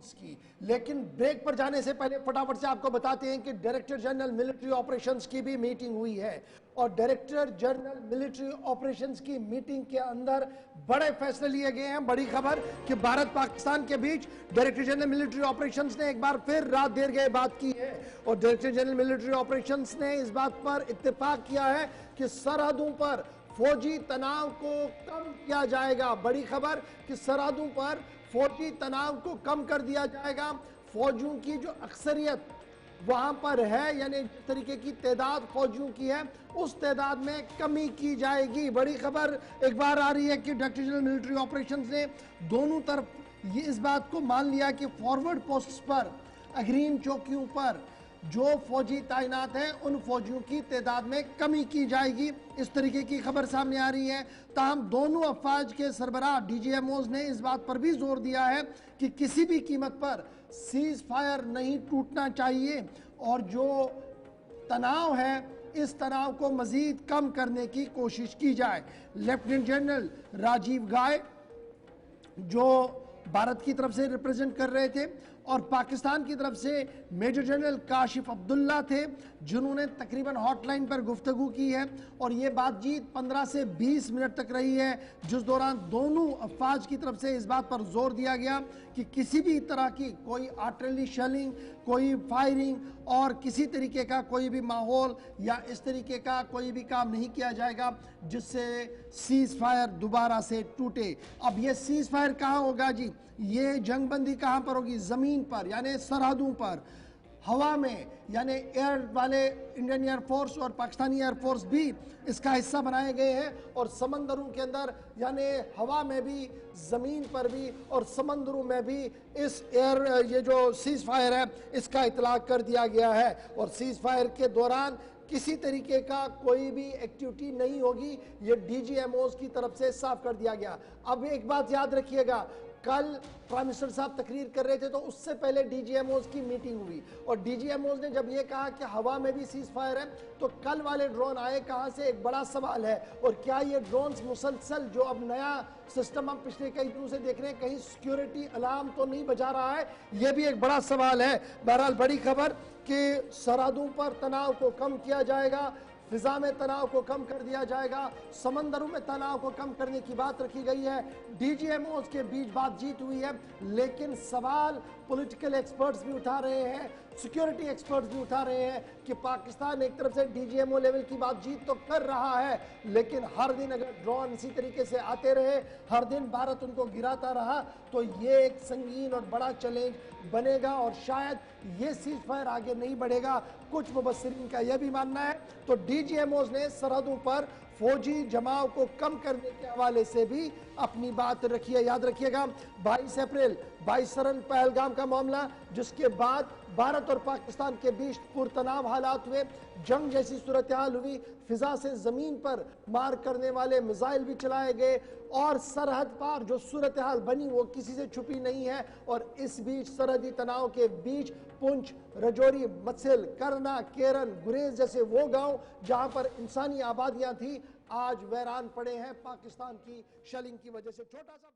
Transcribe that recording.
Drones की। लेकिन break पर जाने से पहले फटाफट से आपको बताते हैं कि डायरेक्टर जनरल मिलिट्री ऑपरेशंस की भी मीटिंग हुई है और डायरेक्टर जनरल मिलिट्री ऑपरेशंस की मीटिंग के अंदर बड़े फैसले लिए गए हैं। बड़ी खबर कि भारत पाकिस्तान के बीच डायरेक्टर जनरल मिलिट्री ऑपरेशंस ने एक बार फिर रात देर गए बात की है और डायरेक्टर जनरल मिलिट्री ऑपरेशंस ने इस बात पर इत्तेफाक किया है कि सरहदों पर फौजी तनाव को कम किया जाएगा। बड़ी खबर कि सरहदों पर फौजी तनाव को कम कर दिया जाएगा। फौजियों की जो अक्सरियत वहां पर है, यानी जिस तरीके की तादाद फौजियों की है, उस तादाद में कमी की जाएगी। बड़ी खबर एक बार आ रही है कि डायरेक्टर जनरल मिलिट्री ऑपरेशंस ने दोनों तरफ ये इस बात को मान लिया कि फॉरवर्ड पोस्ट्स पर, अग्रीम चौकियों पर जो फौजी तैनात हैं उन फौजियों की तादाद में कमी की जाएगी। इस तरीके की खबर सामने आ रही है। ताहम दोनों अफवाज के सरबराह डीजीएमओज ने इस बात पर भी जोर दिया है कि किसी भी कीमत पर सीज फायर नहीं टूटना चाहिए और जो तनाव है इस तनाव को मजीद कम करने की कोशिश की जाए। लेफ्टिनेंट जनरल राजीव गाय जो भारत की तरफ से रिप्रेजेंट कर रहे थे और पाकिस्तान की तरफ से मेजर जनरल काशिफ अब्दुल्ला थे, जिन्होंने तकरीबन हॉटलाइन पर गुफ्तगू की है और ये बातचीत 15 से 20 मिनट तक रही है, जिस दौरान दोनों अफवाज की तरफ से इस बात पर जोर दिया गया कि किसी भी तरह की कोई आर्टिलरी शेलिंग, कोई फायरिंग और किसी तरीके का कोई भी माहौल या इस तरीके का कोई भी काम नहीं किया जाएगा जिससे सीज फायर दोबारा से टूटे। अब ये सीज फायर कहाँ होगा जी? ये जंगबंदी कहाँ पर होगी? जमीन पर, यानी सरहदों पर। हवा में, यानी एयर वाले इंडियन एयरफोर्स और पाकिस्तानी एयरफोर्स भी इसका हिस्सा बनाए गए हैं और समंदरों के अंदर, यानी हवा में भी, ज़मीन पर भी और समंदरों में भी इस ये जो सीज फायर है इसका इतलाक कर दिया गया है और सीज फायर के दौरान किसी तरीके का कोई भी एक्टिविटी नहीं होगी, ये डीजीएमओज की तरफ से साफ कर दिया गया। अब एक बात याद रखिएगा, कल प्राइम मिनिस्टर साहब तकरीर कर रहे थे तो उससे पहले डीजीएमओज की मीटिंग हुई और डीजीएमओज ने जब ये कहा कि हवा में भी सीज फायर है तो कल वाले ड्रोन आए कहां से, एक बड़ा सवाल है। और क्या ये ड्रोन्स मुसलसल जो अब नया सिस्टम हम पिछले कई दिनों से देख रहे हैं, कहीं सिक्योरिटी अलार्म तो नहीं बजा रहा है? यह भी एक बड़ा सवाल है। बहरहाल बड़ी खबर कि सरहदों पर तनाव को कम किया जाएगा, फिजा में तनाव को कम कर दिया जाएगा, समंदरों में तनाव को कम करने की बात रखी गई है। डीजीएमओज के बीच बातचीत हुई है, लेकिन सवाल पॉलिटिकल एक्सपर्ट्स भी उठा रहे हैं, सिक्योरिटी एक्सपर्ट्स भी उठा रहे हैं कि पाकिस्तान एक तरफ से डीजीएमओ लेवल की बातचीत तो कर रहा है, लेकिन हर दिन अगर ड्रोन इसी तरीके से आते रहे, हर दिन भारत उनको गिराता रहा तो ये एक संगीन और बड़ा चैलेंज बनेगा और शायद ये सीज फायर आगे नहीं बढ़ेगा। कुछ मुबस्सिरीन का यह भी मानना है। तो डीजीएमओज ने सरहदों पर फौजी जमाव को कम करने के हवाले से भी अपनी बात रखी है। याद रखिएगा 22 अप्रैल 22 सरन पहलगाम का मामला, जिसके बाद भारत और पाकिस्तान के बीच पुरतनाव हालात हुए, जंग जैसी सूरत हाल हुई, फिजा से जमीन पर मार करने वाले मिसाइल भी चलाए गए और सरहद पार जो सूरत हाल बनी वो किसी से छुपी नहीं है। और इस बीच सरहदी तनाव के बीच पुंछ, रजौरी, मत्सिल, करना, केरन, गुरेज जैसे वो गांव जहां पर इंसानी आबादियां थी आज वैरान पड़े हैं पाकिस्तान की शेलिंग की वजह से। छोटा सा